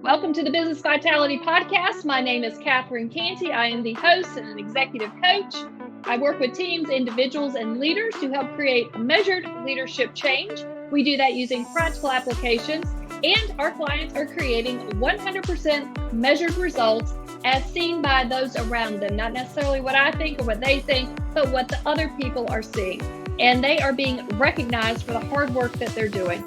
Welcome to the Business Vitality Podcast. My name is Catherine Cantey. I am the host and an executive coach. I work with teams, individuals, and leaders to help create measured leadership change. We do that using practical applications, and our clients are creating 100% measured results as seen by those around them. Not necessarily what I think or what they think, but what the other people are seeing. And they are being recognized for the hard work that they're doing.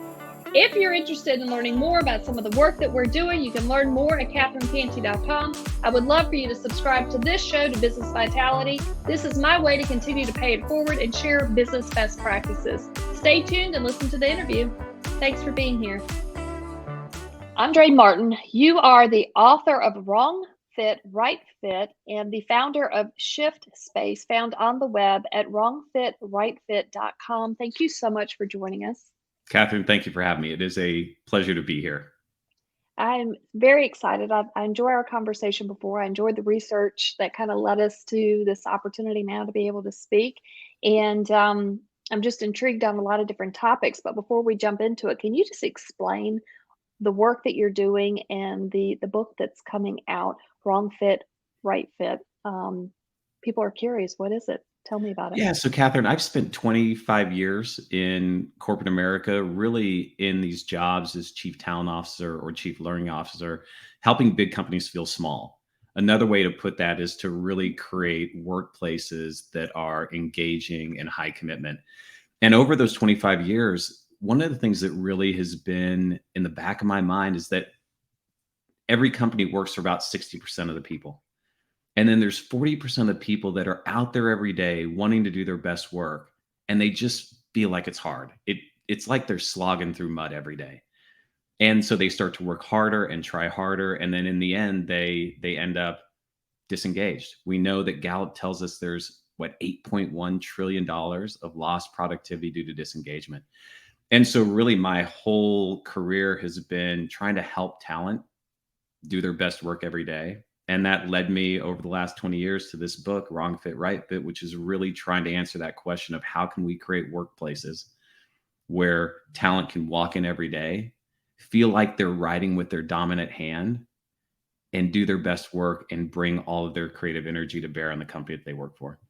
If you're interested in learning more about some of the work that we're doing, you can learn more at catherinecantey.com. I would love for you to subscribe to this show, to Business Vitality. This is my way to continue to pay it forward and share business best practices. Stay tuned and listen to the interview. Thanks for being here. Andre Martin, you are the author of Wrong Fit, Right Fit, and the founder of Shift Space, found on the web at wrongfitrightfit.com. Thank you so much for joining us. Catherine, thank you for having me. It is a pleasure to be here. I'm very excited. I enjoy our conversation before. I enjoyed the research that kind of led us to this opportunity now to be able to speak. And I'm just intrigued on a lot of different topics. But before we jump into it, can you just explain the work that you're doing and the book that's coming out, Wrong Fit, Right Fit? People are curious. What is it? Tell me about it. Yeah, so Catherine, I've spent 25 years in corporate America, really in these jobs as chief talent officer or chief learning officer, helping big companies feel small. Another way to put that is to really create workplaces that are engaging and high commitment. And over those 25 years, one of the things that really has been in the back of my mind is that every company works for about 60% of the people. And then there's 40% of the people that are out there every day wanting to do their best work, and they just feel like it's hard. It's like they're slogging through mud every day. And so they start to work harder and try harder. And then in the end, they end up disengaged. We know that Gallup tells us there's $8.1 trillion of lost productivity due to disengagement. And so really my whole career has been trying to help talent do their best work every day. And that led me over the last 20 years to this book, Wrong Fit, Right Fit, which is really trying to answer that question of how can we create workplaces where talent can walk in every day, feel like they're riding with their dominant hand, and do their best work and bring all of their creative energy to bear on the company that they work for.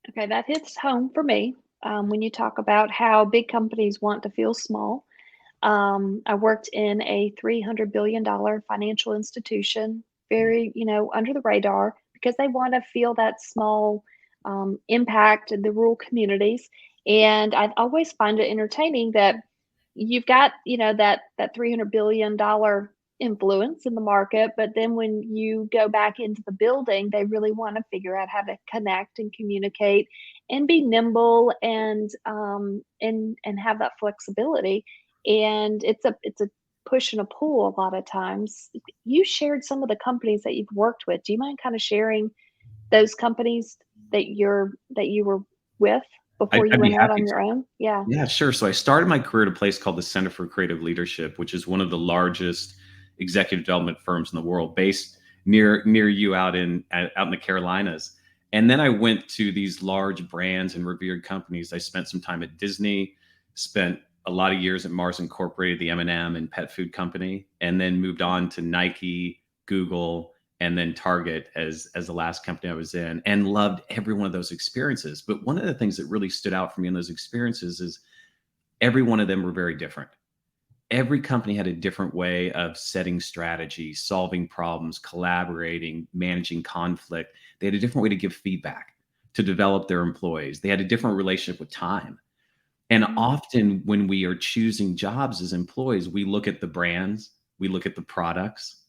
Okay, that hits home for me when you talk about how big companies want to feel small. I worked in a $300 billion financial institution, very, under the radar, because they want to feel that small impact in the rural communities. And I always find it entertaining that you've got, that $300 billion influence in the market, but then when you go back into the building, they really want to figure out how to connect and communicate and be nimble and have that flexibility. And it's a push and a pull a lot of times. You shared some of the companies that you've worked with. Do you mind kind of sharing those companies that you were with before you went out on your own? Yeah. Yeah, sure. So I started my career at a place called the Center for Creative Leadership, which is one of the largest executive development firms in the world, based near you out in the Carolinas. And then I went to these large brands and revered companies. I spent some time at Disney, spent a lot of years at Mars Incorporated, the M&M and pet food company, and then moved on to Nike, Google, and then Target as the last company I was in, and loved every one of those experiences. But one of the things that really stood out for me in those experiences is every one of them were very different. Every company had a different way of setting strategy, solving problems, collaborating, managing conflict. They had a different way to give feedback, to develop their employees. They had a different relationship with time. And often when we are choosing jobs as employees, we look at the brands, we look at the products,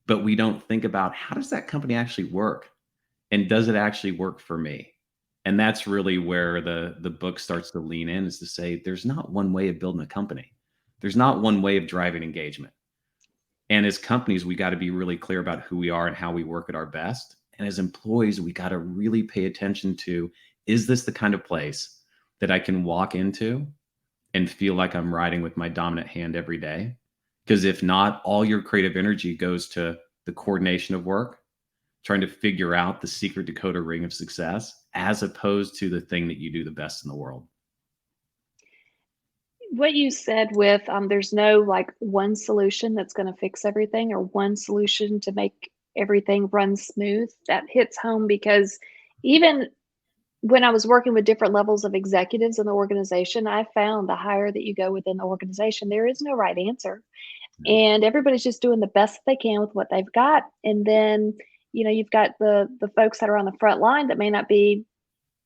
but we don't think about how does that company actually work? And does it actually work for me? And that's really where the book starts to lean in, is to say, there's not one way of building a company. There's not one way of driving engagement. And as companies, we got to be really clear about who we are and how we work at our best. And as employees, we got to really pay attention to, is this the kind of place that I can walk into and feel like I'm riding with my dominant hand every day? Because if not, all your creative energy goes to the coordination of work, trying to figure out the secret decoder ring of success, as opposed to the thing that you do the best in the world. What you said with there's no like one solution that's going to fix everything or one solution to make everything run smooth, that hits home because even when I was working with different levels of executives in the organization, I found the higher that you go within the organization, there is no right answer. And everybody's just doing the best they can with what they've got. And then, you've got the folks that are on the front line that may not be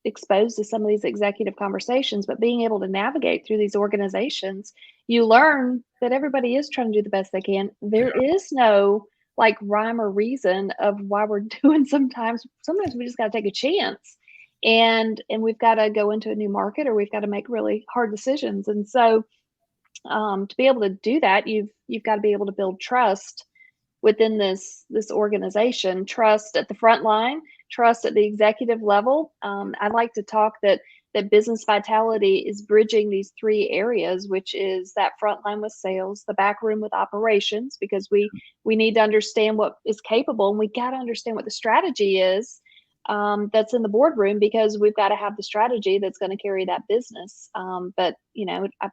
exposed to some of these executive conversations, but being able to navigate through these organizations, you learn that everybody is trying to do the best they can. There is no like rhyme or reason of why we're doing sometimes we just got to take a chance and we've got to go into a new market or we've got to make really hard decisions. And so to be able to do that, you've got to be able to build trust within this organization, trust at the front line, trust at the executive level. I like to talk that business vitality is bridging these three areas, which is that front line with sales, the back room with operations, because we need to understand what is capable, and we got to understand what the strategy is that's in the boardroom, because we've got to have the strategy that's going to carry that business. But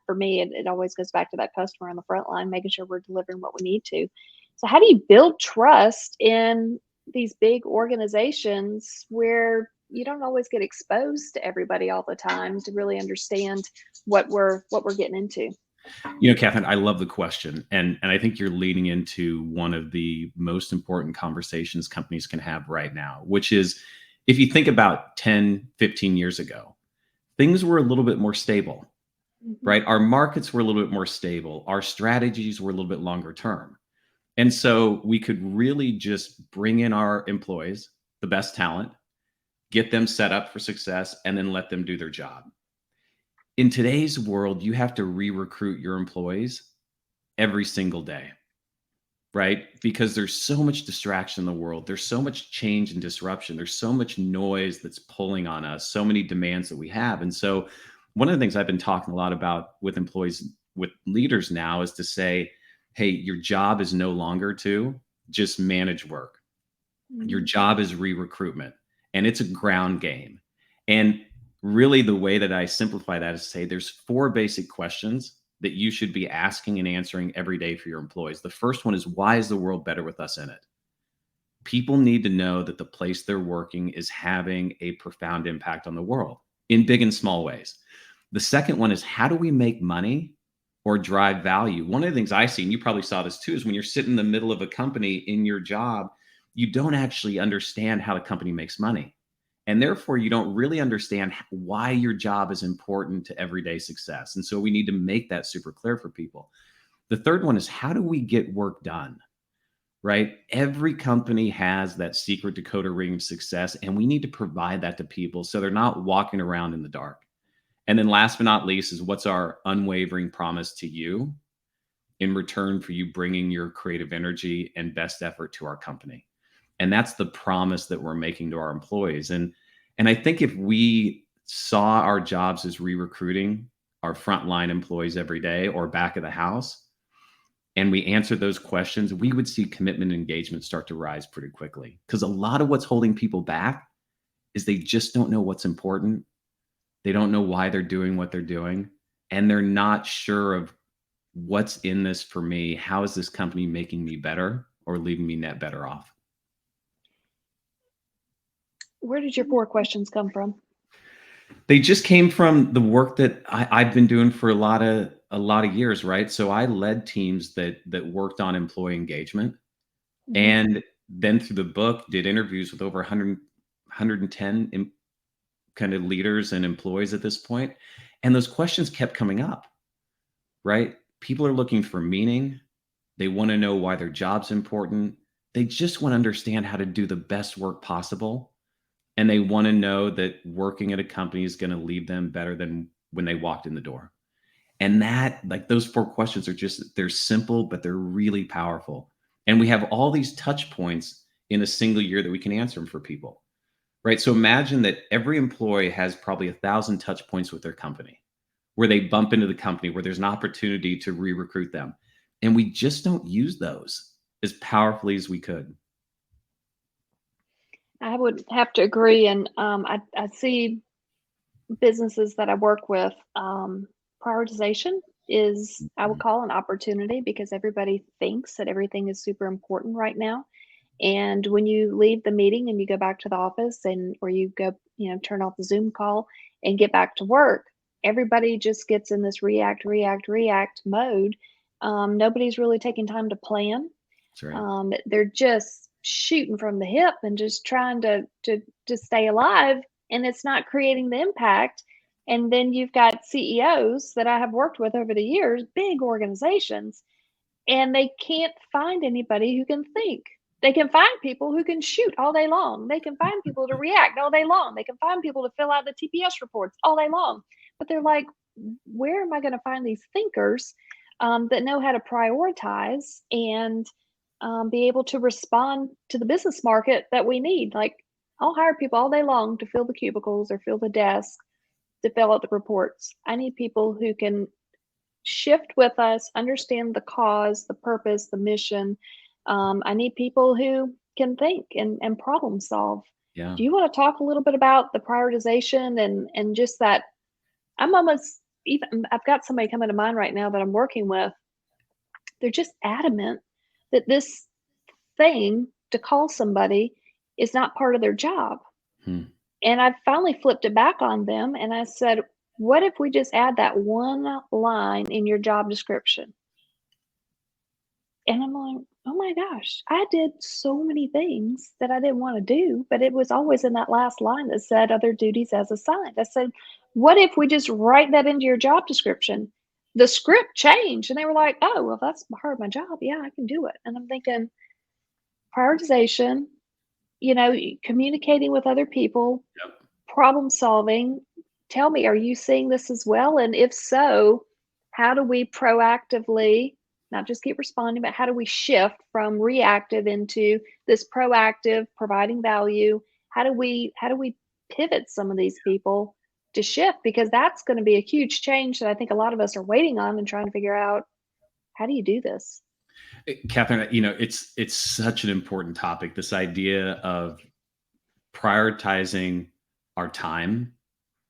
for me, it always goes back to that customer on the front line, making sure we're delivering what we need to. So how do you build trust in these big organizations where you don't always get exposed to everybody all the time to really understand what we're getting into? Catherine, I love the question. And I think you're leading into one of the most important conversations companies can have right now, which is if you think about 10, 15 years ago, things were a little bit more stable, right? Our markets were a little bit more stable. Our strategies were a little bit longer term. And so we could really just bring in our employees, the best talent, get them set up for success, and then let them do their job. In today's world, you have to re-recruit your employees every single day, right? Because there's so much distraction in the world. There's so much change and disruption. There's so much noise that's pulling on us, so many demands that we have. And so one of the things I've been talking a lot about with employees, with leaders now, is to say, hey, your job is no longer to just manage work. Your job is re-recruitment, and it's a ground game. And really the way that I simplify that is to say there's 4 basic questions that you should be asking and answering every day for your employees. The first one is, why is the world better with us in it? People need to know that the place they're working is having a profound impact on the world in big and small ways. The second one is, how do we make money or drive value? One of the things I see, and you probably saw this too, is when you're sitting in the middle of a company in your job, you don't actually understand how the company makes money. And therefore, you don't really understand why your job is important to everyday success. And so we need to make that super clear for people. The third one is, how do we get work done? Right? Every company has that secret decoder ring of success, and we need to provide that to people so they're not walking around in the dark. And then last but not least is, what's our unwavering promise to you in return for you bringing your creative energy and best effort to our company? And that's the promise that we're making to our employees. And I think if we saw our jobs as re-recruiting our frontline employees every day or back of the house, and we answered those questions, we would see commitment and engagement start to rise pretty quickly. Because a lot of what's holding people back is they just don't know what's important. They don't know why they're doing what they're doing. And they're not sure of what's in this for me. How is this company making me better or leaving me net better off? Where did your 4 questions come from? They just came from the work that I've been doing for a lot of years, right? So I led teams that worked on employee engagement, and then through the book did interviews with over 110 kind of leaders and employees at this point. And those questions kept coming up, right? People are looking for meaning. They want to know why their job's important. They just want to understand how to do the best work possible. And they want to know that working at a company is going to leave them better than when they walked in the door. And that, like, those 4 questions are just, they're simple, but they're really powerful. And we have all these touch points in a single year that we can answer them for people, right? So imagine that every employee has probably 1,000 touch points with their company, where they bump into the company, where there's an opportunity to re-recruit them. And we just don't use those as powerfully as we could. I would have to agree. And I see businesses that I work with, prioritization is, I would Mhm. call, an opportunity, because everybody thinks that everything is super important right now. And when you leave the meeting and you go back to the office, and or you go, turn off the Zoom call and get back to work, everybody just gets in this react, react, react mode. Nobody's really taking time to plan. That's right. They're just shooting from the hip and just trying to stay alive, and it's not creating the impact. And then you've got CEOs that I have worked with over the years, big organizations, and they can't find anybody who can think. They can find people who can shoot all day long. They can find people to react all day long. They can find people to fill out the TPS reports all day long. But they're like, where am I going to find these thinkers that know how to prioritize and be able to respond to the business market that we need? Like, I'll hire people all day long to fill the cubicles or fill the desk, to fill out the reports. I need people who can shift with us, understand the cause, the purpose, the mission. I need people who can think and problem solve. Yeah. Do you want to talk a little bit about the prioritization and just that? I'm almost even, I've got somebody coming to mind right now that I'm working with. They're just adamant that this thing to call somebody is not part of their job. Hmm. And I finally flipped it back on them and I said, what if we just add that one line in your job description? And I'm like, "Oh my gosh, I did so many things that I didn't wanna do," but it was always in that last line that said, "Other duties as assigned." I said, "What if we just write that into your job description?" The script changed, and they were like, "Oh, well, that's part of my job. Yeah, I can do it." And I'm thinking, prioritization, communicating with other people, Yep. problem solving. Tell me, are you seeing this as well? And if so, how do we proactively not just keep responding, but how do we shift from reactive into this proactive, providing value? How do we pivot some of these people to shift? Because that's going to be a huge change that I think a lot of us are waiting on and trying to figure out, how do you do this? Catherine, it's such an important topic. This idea of prioritizing our time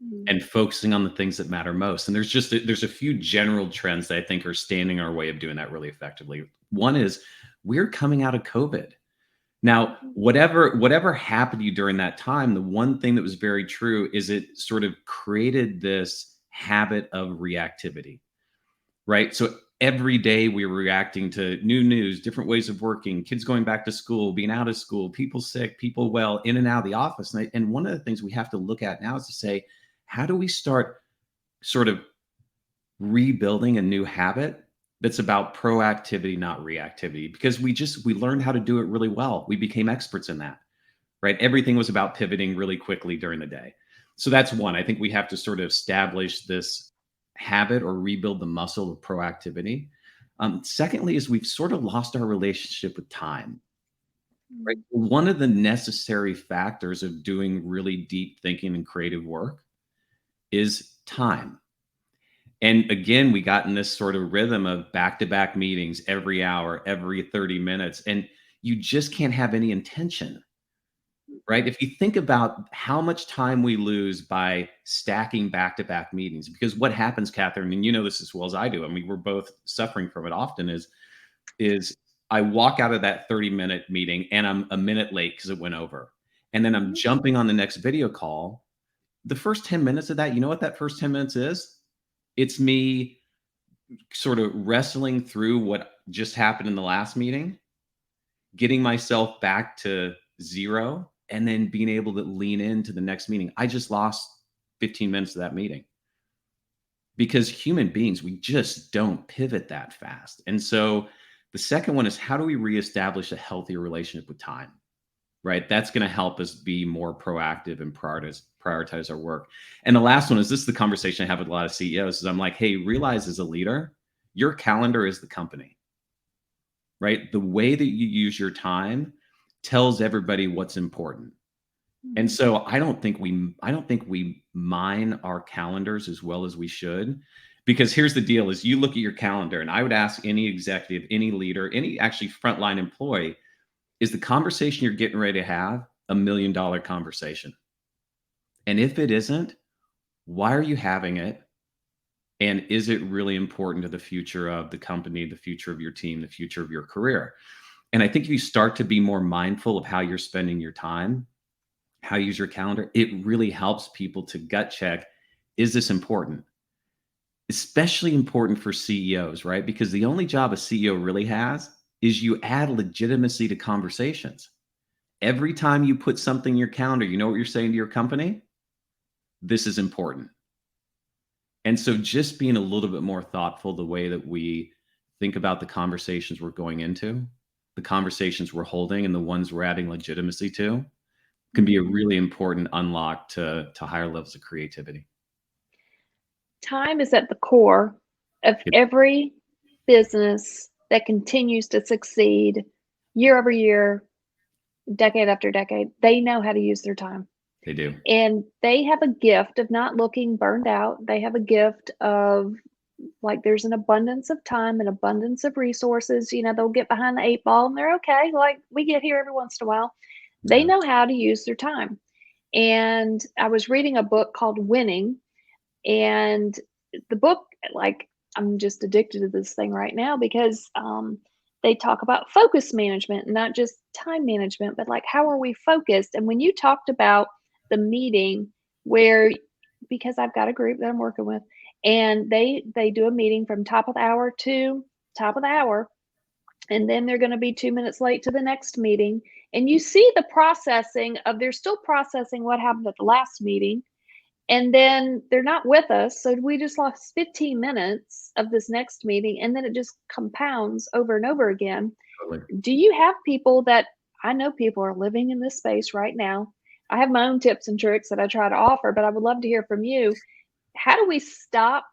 Mhm. and focusing on the things that matter most. And there's a few general trends that I think are standing in our way of doing that really effectively. One is we're coming out of COVID. Now, Mhm. whatever happened to you during that time, the one thing that was very true is it sort of created this habit of reactivity, right? So every day we were reacting to new news, different ways of working, kids going back to school, being out of school, people sick, people well, in and out of the office. And one of the things we have to look at now is to say, how do we start sort of rebuilding a new habit that's about proactivity, not reactivity? Because we learned how to do it really well. We became experts in that, right? Everything was about pivoting really quickly during the day. So that's one. I think we have to sort of establish this habit or rebuild the muscle of proactivity. Secondly, is we've sort of lost our relationship with time, right? Mhm. One of the necessary factors of doing really deep thinking and creative work is time. And again, we got in this sort of rhythm of back to back meetings every hour, every 30 minutes, and you just can't have any intention, right? If you think about how much time we lose by stacking back to back meetings, because what happens, Catherine, and you know this as well as I do, I mean, we're both suffering from it often, is I walk out of that 30-minute meeting and I'm a minute late because it went over. And then I'm Mhm. jumping on the next video call. The first 10 minutes of that, you know what that first 10 minutes is? It's me sort of wrestling through what just happened in the last meeting, getting myself back to zero, and then being able to lean into the next meeting. I just lost 15 minutes of that meeting because human beings, we just don't pivot that fast. And so the second one is, how do we reestablish a healthier relationship with time? Right? That's going to help us be more proactive and prioritize our work. And the last one is, this is the conversation I have with a lot of CEOs, is I'm like, hey, realize as a leader, your calendar is the company, right? The way that you use your time tells everybody what's important. And Mhm. so I don't think we mine our calendars as well as we should. Because here's the deal: is you look at your calendar, and I would ask any executive, any leader, any actually frontline employee, is the conversation you're getting ready to have $1 million conversation? And if it isn't, why are you having it? And is it really important to the future of the company, the future of your team, the future of your career? And I think if you start to be more mindful of how you're spending your time, how you use your calendar, it really helps people to gut check, is this important? Especially important for CEOs, right? Because the only job a CEO really has is you add legitimacy to conversations. Every time you put something in your calendar, you know what you're saying to your company? This is important. And so just being a little bit more thoughtful the way that we think about the conversations we're going into, the conversations we're holding, and the ones we're adding legitimacy to can be a really important unlock to higher levels of creativity. Time is at the core of Yep, every business that continues to succeed year over year, decade after decade. They know how to use their time. they do. And they have a gift of not looking burned out. They have a gift of, like, there's an abundance of time, an abundance of resources. They'll get behind the 8 ball and they're okay. Like, we get here every once in a while. They Yeah. know how to use their time. And I was reading a book called Winning, and the book, like, I'm just addicted to this thing right now because they talk about focus management, not just time management, but like, how are we focused? And when you talked about the meeting where, because I've got a group that I'm working with, and they do a meeting from top of the hour to top of the hour, and then they're going to be 2 minutes late to the next meeting. And you see the processing of, they're still processing what happened at the last meeting, and then they're not with us, so we just lost 15 minutes of this next meeting, and then it just compounds over and over again. Totally. Do you have people that, I know people are living in this space right now? I have my own tips and tricks that I try to offer, but I would love to hear from you. How do we stop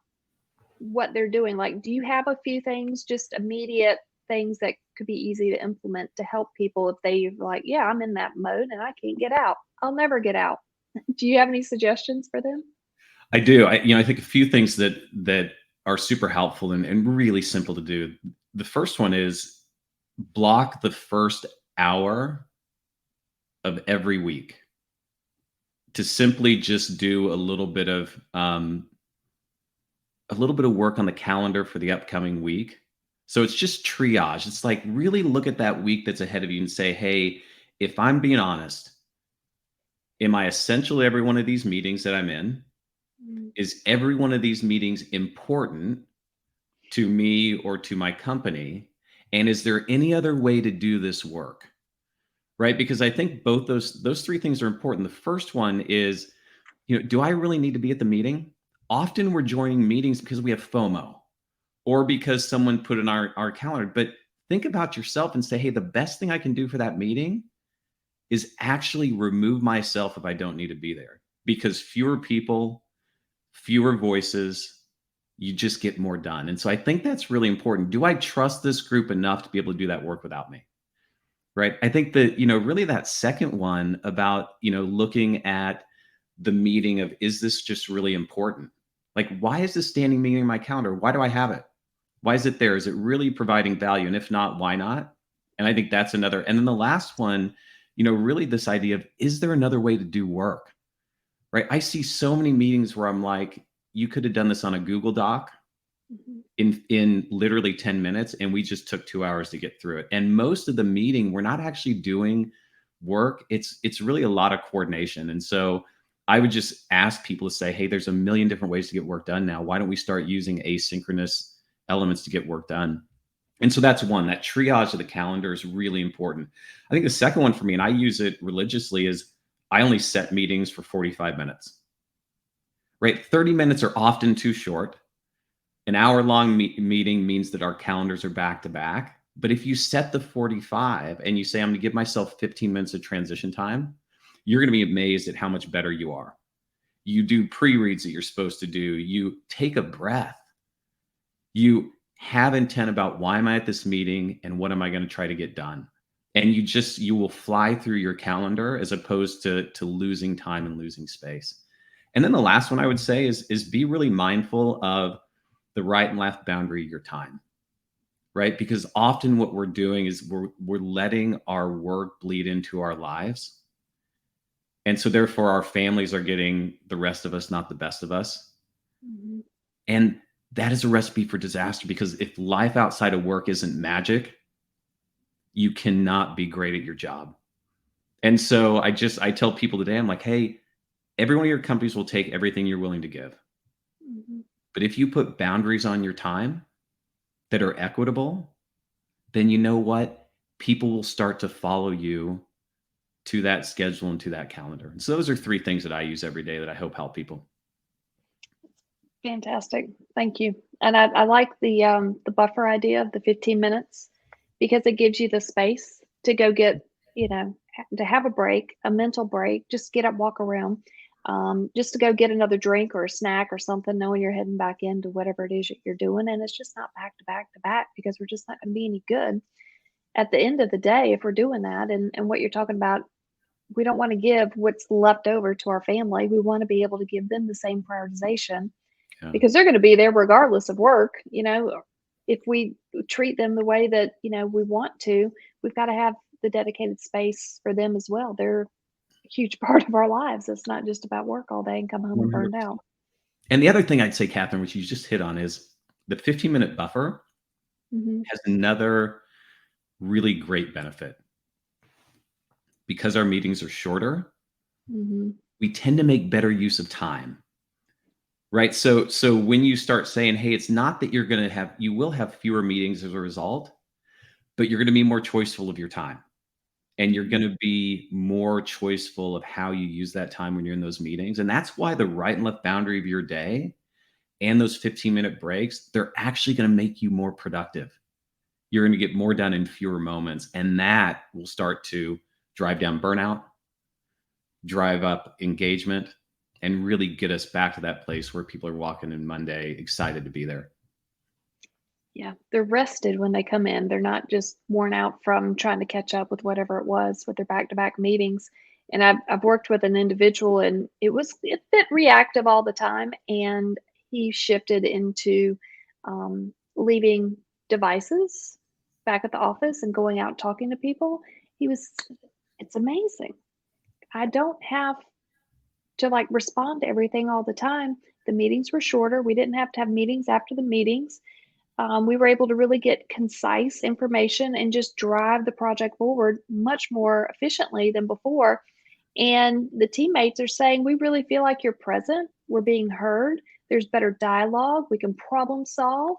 what they're doing? Like, do you have a few things, just immediate things that could be easy to implement to help people if they're like, yeah, I'm in that mode and I can't get out, I'll never get out? Do you have any suggestions for them? I do. I think a few things that are super helpful and really simple to do. The first one is block the first hour of every week to simply just do a little bit of work on the calendar for the upcoming week. So it's just triage. It's like really look at that week that's ahead of you and say, hey, if I'm being honest, am I essential to every one of these meetings that I'm in? Mm. Is every one of these meetings important to me or to my company? And is there any other way to do this work? Right? Because I think both those three things are important. The first one is, do I really need to be at the meeting? Often we're joining meetings because we have FOMO or because someone put in our calendar. But think about yourself and say, hey, the best thing I can do for that meeting is actually remove myself if I don't need to be there, because fewer people, fewer voices, you just get more done. And so I think that's really important. Do I trust this group enough to be able to do that work without me? Right. I think that, really that second one about, looking at the meeting of, is this just really important? Like, why is this standing meeting in my calendar? Why do I have it? Why is it there? Is it really providing value? And if not, why not? And I think that's another. And then the last one, really this idea of, is there another way to do work? Right. I see so many meetings where I'm like, you could have done this on a Google Doc Mhm. in literally 10 minutes, and we just took 2 hours to get through it. And most of the meeting, we're not actually doing work. It's really a lot of coordination. And so I would just ask people to say, hey, there's a million different ways to get work done now. Why don't we start using asynchronous elements to get work done? And so that's one. That triage of the calendar is really important. I think the second one for me, and I use it religiously, is I only set meetings for 45 minutes. Right? 30 minutes are often too short. An hour-long meeting means that our calendars are back to back. But if you set the 45 and you say, I'm going to give myself 15 minutes of transition time, you're going to be amazed at how much better you are. You do pre-reads that you're supposed to do. You take a breath. You have intent about, why am I at this meeting and what am I going to try to get done? And you will fly through your calendar as opposed to losing time and losing space. And then the last one I would say is be really mindful of the right and left boundary of your time, right? Because often what we're doing is we're letting our work bleed into our lives. And so therefore our families are getting the rest of us, not the best of us. Mhm. And that is a recipe for disaster, because if life outside of work isn't magic, you cannot be great at your job. And so I tell people today, I'm like, hey, every one of your companies will take everything you're willing to give. Mhm. But if you put boundaries on your time that are equitable, then you know what? People will start to follow you to that schedule and to that calendar. And so those are three things that I use every day that I hope help people. Fantastic. Thank you. And I like the buffer idea of the 15 minutes because it gives you the space to go get, to have a break, a mental break, just get up, walk around, just to go get another drink or a snack or something, knowing you're heading back into whatever it is that you're doing. And it's just not back to back to back because we're just not going to be any good at the end of the day if we're doing that. And what you're talking about, we don't want to give what's left over to our family. We want to be able to give them the same prioritization Yeah. because they're going to be there regardless of work. If we treat them the way that, we want to, we've got to have the dedicated space for them as well. They're a huge part of our lives. It's not just about work all day and come home burned 100%. out. And the other thing I'd say, Catherine, which you just hit on, is the 15-minute buffer Hmm. has another really great benefit. Because our meetings are shorter, Hmm. we tend to make better use of time. Right. So when you start saying, hey, it's not that you will have fewer meetings as a result, but you're going to be more choiceful of your time. And you're going to be more choiceful of how you use that time when you're in those meetings. And that's why the right and left boundary of your day and those 15-minute breaks, they're actually going to make you more productive. You're going to get more done in fewer moments. And that will start to drive down burnout, drive up engagement, and really get us back to that place where people are walking in Monday excited to be there. Yeah, they're rested when they come in. They're not just worn out from trying to catch up with whatever it was with their back-to-back meetings. And I've worked with an individual, and it's a bit reactive all the time. And he shifted into leaving devices back at the office and going out and talking to people. It's amazing. I don't have to like respond to everything all the time. The meetings were shorter. We didn't have to have meetings after the meetings. We were able to really get concise information and just drive the project forward much more efficiently than before. And the teammates are saying, we really feel like you're present. We're being heard. There's better dialogue. We can problem solve.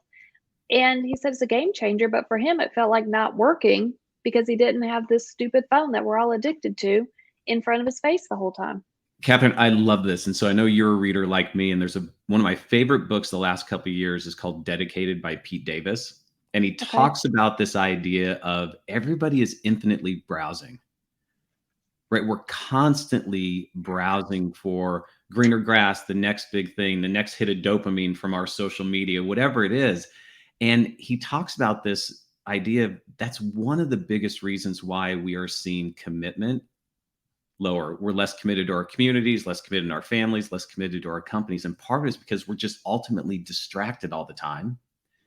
And he said it's a game changer. But for him, it felt like not working because he didn't have this stupid phone that we're all addicted to in front of his face the whole time. Catherine, I love this. And so I know you're a reader like me, and there's one of my favorite books the last couple of years is called Dedicated by Pete Davis. And he Okay. talks about this idea of everybody is infinitely browsing, right? We're constantly browsing for greener grass, the next big thing, the next hit of dopamine from our social media, whatever it is. And he talks about this idea of that's one of the biggest reasons why we are seeing commitment lower. We're less committed to our communities, less committed in our families, less committed to our companies. And part of it is because we're just ultimately distracted all the time.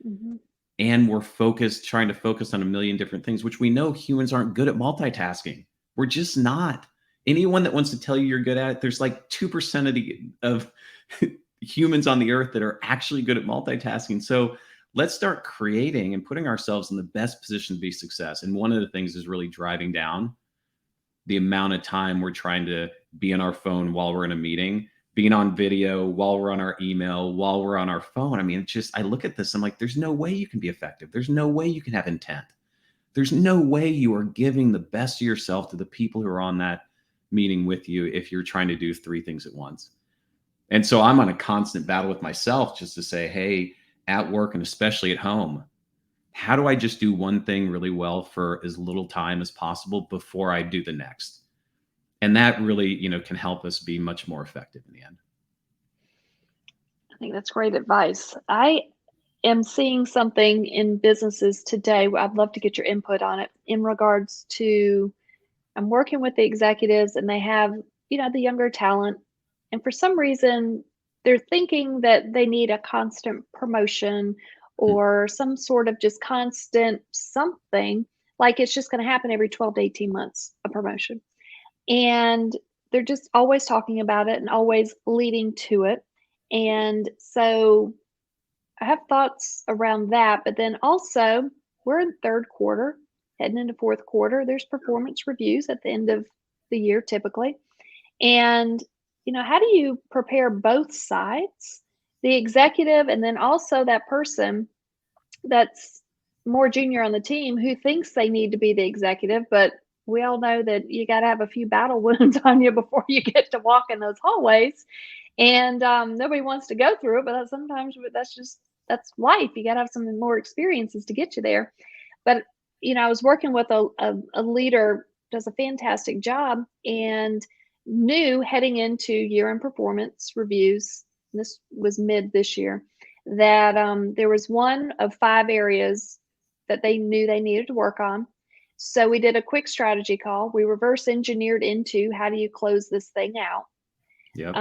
Hmm. And we're trying to focus on a million different things, which we know humans aren't good at multitasking. We're just not. Anyone that wants to tell you you're good at it, there's like 2% of humans on the earth that are actually good at multitasking. So let's start creating and putting ourselves in the best position to be success. And one of the things is really driving down the amount of time we're trying to be on our phone while we're in a meeting, being on video while we're on our email, while we're on our phone. I mean, I look at this, I'm like, there's no way you can be effective. There's no way you can have intent. There's no way you are giving the best of yourself to the people who are on that meeting with you if you're trying to do three things at once. And so I'm on a constant battle with myself just to say, hey, at work and especially at home, how do I just do one thing really well for as little time as possible before I do the next? And that really, can help us be much more effective in the end. I think that's great advice. I am seeing something in businesses today. I'd love to get your input on it in regards to I'm working with the executives and they have, the younger talent. And for some reason, they're thinking that they need a constant promotion Hmm. or some sort of just constant something, like it's just going to happen every 12 to 18 months, a promotion. And they're just always talking about it and always leading to it. And so I have thoughts around that, but then also we're in third quarter, heading into fourth quarter. There's performance reviews at the end of the year typically. And, how do you prepare both sides, the executive and then also that person that's more junior on the team who thinks they need to be the executive, but we all know that you got to have a few battle wounds on you before you get to walk in those hallways. And nobody wants to go through it, but sometimes that's life. You got to have some more experiences to get you there. But I was working with a leader, does a fantastic job, and knew heading into year-end performance reviews. This was mid this year, that there was one of 5 areas that they knew they needed to work on. So we did a quick strategy call. We reverse engineered into how do you close this thing out, Yep.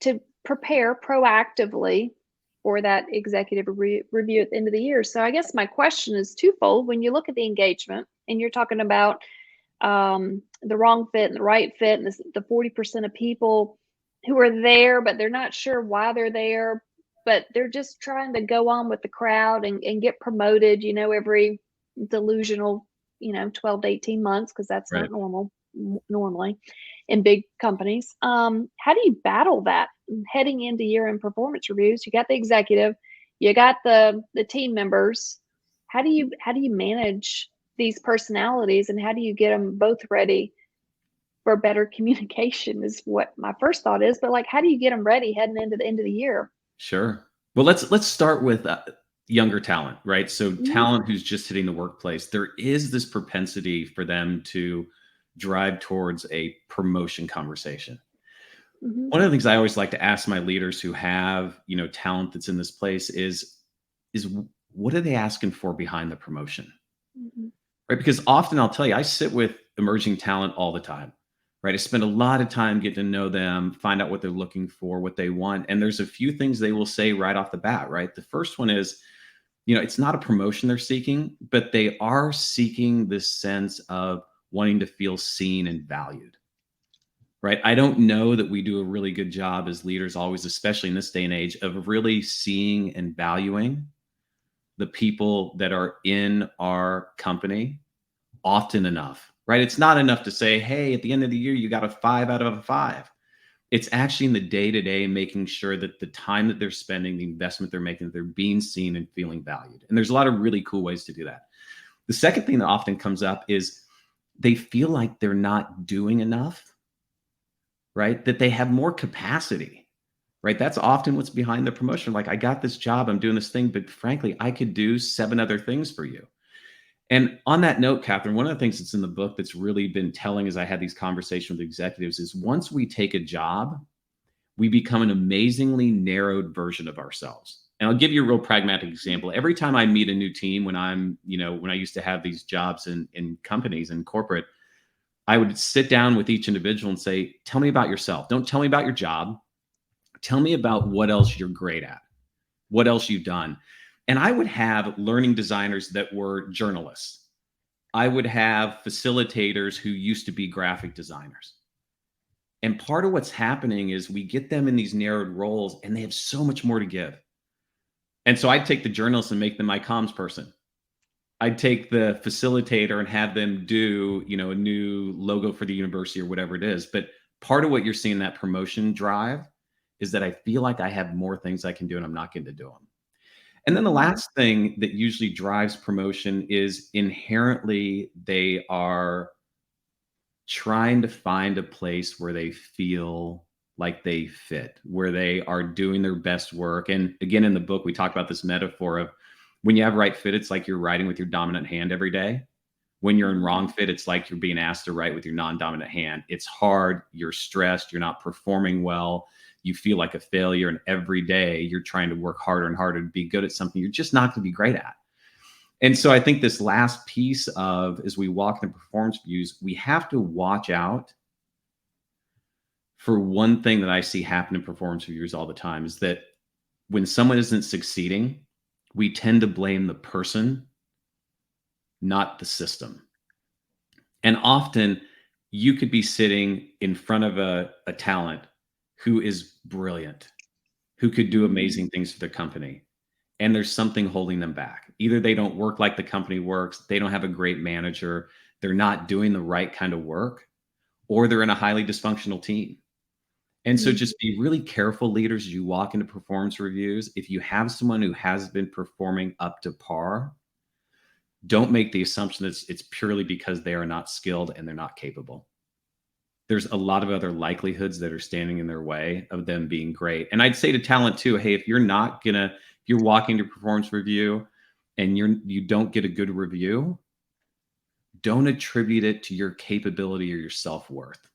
to prepare proactively for that executive review at the end of the year. So I guess my question is twofold. When you look at the engagement and you're talking about the wrong fit and the right fit, and the 40% of people who are there, but they're not sure why they're there, but they're just trying to go on with the crowd and get promoted, every delusional, 12 to 18 months, because that's Right. not normally in big companies. How do you battle that heading into year-end performance reviews? You got the executive, you got the team members. How do you manage these personalities, and how do you get them both ready for better communication is what my first thought is. But how do you get them ready heading into the end of the year? Sure. Well, let's start with younger talent, right? So Mhm, talent who's just hitting the workplace, there is this propensity for them to drive towards a promotion conversation. mhm, One of the things I always like to ask my leaders who have, talent that's in this place is what are they asking for behind the promotion? mhm, Right? Because often I'll tell you, I sit with emerging talent all the time, right? I spend a lot of time getting to know them, find out what they're looking for, what they want. And there's a few things they will say right off the bat, right? The first one is, it's not a promotion they're seeking, but they are seeking this sense of wanting to feel seen and valued, right? I don't know that we do a really good job as leaders, always, especially in this day and age, of really seeing and valuing the people that are in our company often enough, right? It's not enough to say, hey, at the end of the year, you got a 5 out of a 5. It's actually in the day to day making sure that the time that they're spending, the investment they're making, they're being seen and feeling valued. And there's a lot of really cool ways to do that. The second thing that often comes up is they feel like they're not doing enough, right? That they have more capacity, right? That's often what's behind the promotion. Like, I got this job, I'm doing this thing, but frankly, I could do 7 other things for you. And on that note, Catherine, one of the things that's in the book that's really been telling as I had these conversations with executives is once we take a job, we become an amazingly narrowed version of ourselves. And I'll give you a real pragmatic example. Every time I meet a new team, when when I used to have these jobs in companies and corporate, I would sit down with each individual and say, tell me about yourself. Don't tell me about your job. Tell me about what else you're great at, what else you've done. And I would have learning designers that were journalists. I would have facilitators who used to be graphic designers. And part of what's happening is we get them in these narrowed roles and they have so much more to give. And so I'd take the journalist and make them my comms person. I'd take the facilitator and have them do, a new logo for the university or whatever it is. But part of what you're seeing that promotion drive is that I feel like I have more things I can do and I'm not getting to do them. And then the mhm, last thing that usually drives promotion is inherently they are trying to find a place where they feel like they fit, where they are doing their best work. And again, in the book, we talk about this metaphor of when you have right fit, it's like you're writing with your dominant hand every day. When you're in wrong mhm. fit, it's like you're being asked to write with your non-dominant hand. It's hard, you're stressed, you're not performing well, you feel like a failure. And every day you're trying to work harder and harder to be good at something you're just not going to be great at. And so I think this last piece of as we walk into performance views, we have to watch out for one thing that I see happen in performance reviews all the time is that when someone isn't succeeding, we tend to blame the person, not the system. And often you could be sitting in front of a talent who is brilliant, who could do amazing things for the company. And there's something holding them back. Either they don't work like the company works, they don't have a great manager, they're not doing the right kind of work, or they're in a highly dysfunctional team. And so just be really careful, leaders, as you walk into performance reviews. If you have someone who has been performing up to par, don't make the assumption that it's purely because they are not skilled and they're not capable. There's a lot of other likelihoods that are standing in their way of them being great. And I'd say to talent too, hey, if you're walking to performance review and you don't get a good review, don't attribute it to your capability or your self-worth.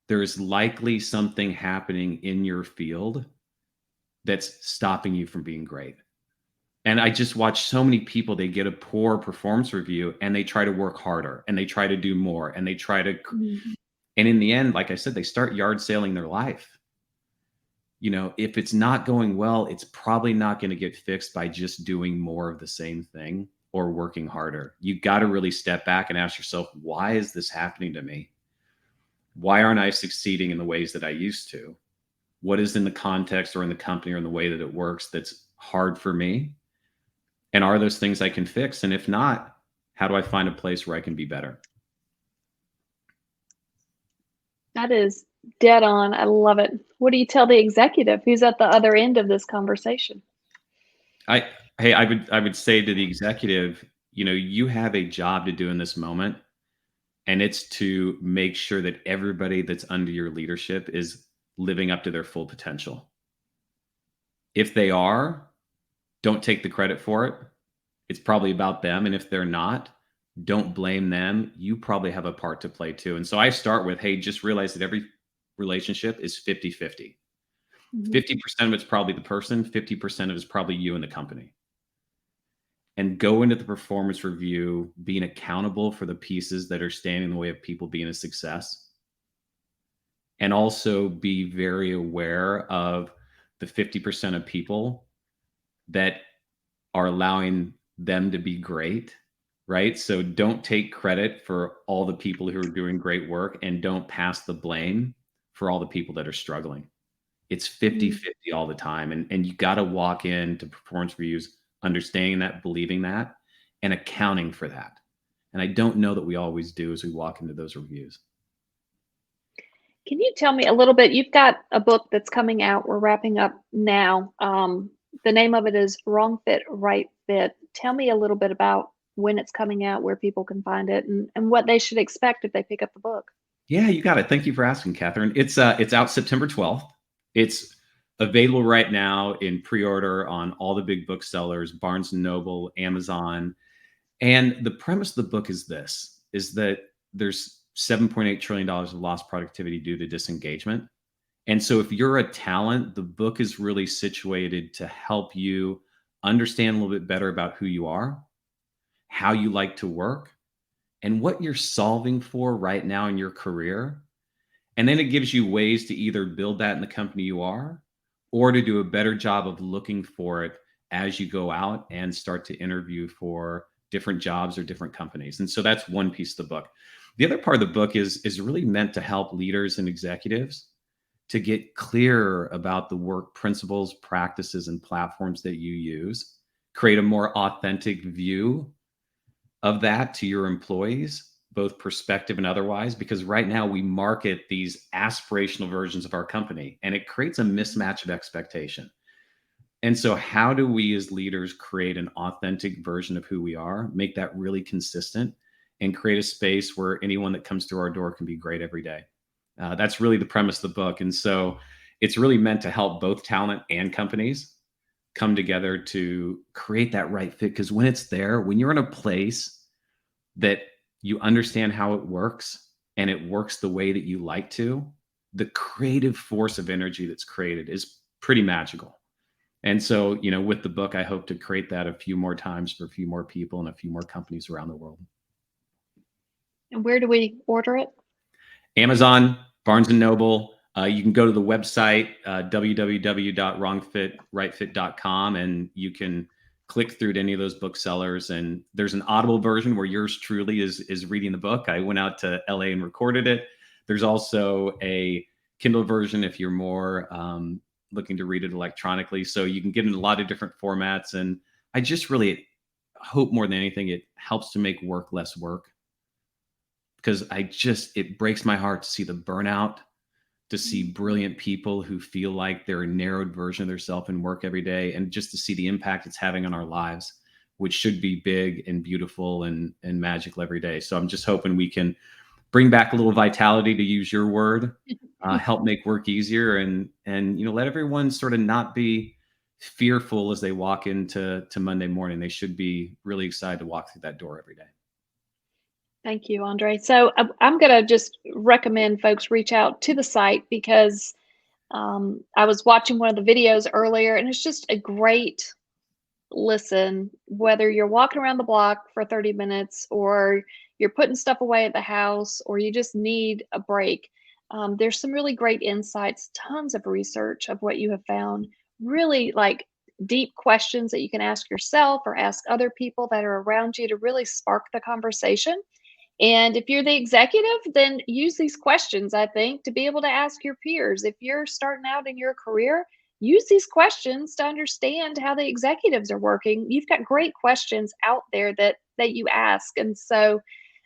There is likely something happening in your field that's stopping you from being great. And I just watch so many people, they get a poor performance review and they try to work harder and they try to do more and they try to, and in the end, like I said, they start yard sailing their life. If it's not going well, it's probably not going to get fixed by just doing more of the same thing or working harder. You got to really step back and ask yourself, why is this happening to me? Why aren't I succeeding in the ways that I used to? What is in the context or in the company or in the way that it works that's hard for me? And are those things I can fix? And if not, how do I find a place where I can be better? That is dead on. I love it. What do you tell the executive who's at the other end of this conversation? I would say to the executive, you have a job to do in this moment, and it's to make sure that everybody that's under your leadership is living up to their full potential. If they are, don't take the credit for it. It's probably about them. And if they're not, don't blame them. You probably have a part to play too. And so I start with, hey, just realize that every relationship is 50-50. 50% of it's probably the person, 50% of it is probably you and the company. And go into the performance review being accountable for the pieces that are standing in the way of people being a success. And also be very aware of the 50% of people that are allowing them to be great, right? So don't take credit for all the people who are doing great work and don't pass the blame for all the people that are struggling. It's 50-50 all the time. And you got to walk into performance reviews understanding that, believing that, and accounting for that. And I don't know that we always do as we walk into those reviews. Can you tell me a little bit? You've got a book that's coming out. We're wrapping up now. The name of it is Wrong Fit, Right Fit. Tell me a little bit about when it's coming out, where people can find it, and what they should expect if they pick up the book. Yeah, you got it. Thank you for asking, Catherine. It's out September 12th. It's available right now in pre-order on all the big booksellers, Barnes & Noble, Amazon. And the premise of the book is that there's $7.8 trillion of lost productivity due to disengagement. And so if you're a talent, the book is really situated to help you understand a little bit better about who you are, how you like to work, and what you're solving for right now in your career. And then it gives you ways to either build that in the company you are, or to do a better job of looking for it as you go out and start to interview for different jobs or different companies. And so that's one piece of the book. The other part of the book is really meant to help leaders and executives to get clearer about the work principles, practices, and platforms that you use, create a more authentic view of that to your employees, both perspective and otherwise, because right now we market these aspirational versions of our company and it creates a mismatch of expectation. And so how do we as leaders create an authentic version of who we are, make that really consistent, and create a space where anyone that comes through our door can be great every day? That's really the premise of the book. And so it's really meant to help both talent and companies come together to create that right fit. Because when it's there, when you're in a place that you understand how it works and it works the way that you like to, the creative force of energy that's created is pretty magical. And so, with the book, I hope to create that a few more times for a few more people and a few more companies around the world. And where do we order it? Amazon, Barnes & Noble. You can go to the website, www.wrongfitrightfit.com, and you can click through to any of those booksellers. And there's an Audible version where yours truly is reading the book. I went out to LA and recorded it. There's also a Kindle version if you're more looking to read it electronically. So you can get in a lot of different formats. And I just really hope more than anything, it helps to make work less work. Because it breaks my heart to see the burnout, to see brilliant people who feel like they're a narrowed version of themselves in work every day, and just to see the impact it's having on our lives, which should be big and beautiful and magical every day. So I'm just hoping we can bring back a little vitality, to use your word, help make work easier, and let everyone sort of not be fearful as they walk into Monday morning. They should be really excited to walk through that door every day. Thank you, Andre. So I'm going to just recommend folks reach out to the site because I was watching one of the videos earlier, and it's just a great listen, whether you're walking around the block for 30 minutes or you're putting stuff away at the house or you just need a break. There's some really great insights, tons of research of what you have found, really like deep questions that you can ask yourself or ask other people that are around you to really spark the conversation. And if you're the executive, then use these questions, I think, to be able to ask your peers. If you're starting out in your career, use these questions to understand how the executives are working. You've got great questions out there that you ask. And so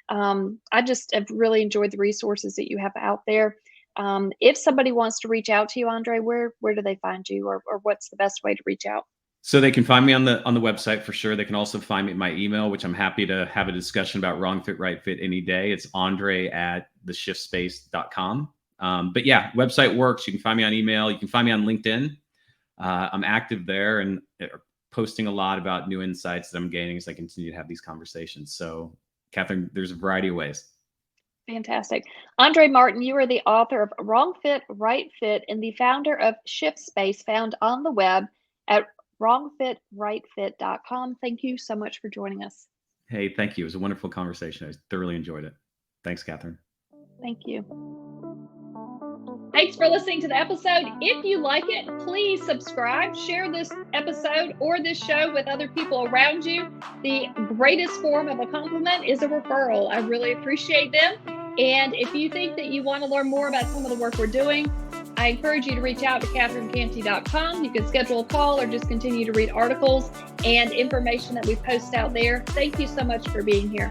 I just have really enjoyed the resources that you have out there. If somebody wants to reach out to you, Andre, where do they find you, or what's the best way to reach out? So they can find me on the website for sure. They can also find me at my email, which I'm happy to have a discussion about wrong fit, right fit any day. It's andre@theshiftspace.com. But yeah, website works. You can find me on email. You can find me on LinkedIn. I'm active there and posting a lot about new insights that I'm gaining as I continue to have these conversations. So Catherine, there's a variety of ways. Fantastic. Andre Martin, you are the author of Wrong Fit, Right Fit, and the founder of Shift Space, found on the web at wrongfitrightfit.com. Thank you so much for joining us. Hey, thank you. It was a wonderful conversation. I thoroughly enjoyed it. Thanks, Catherine. Thank you. Thanks for listening to the episode. If you like it, please subscribe, share this episode or this show with other people around you. The greatest form of a compliment is a referral. I really appreciate them. And if you think that you want to learn more about some of the work we're doing, I encourage you to reach out to CatherineCantey.com. You can schedule a call or just continue to read articles and information that we post out there. Thank you so much for being here.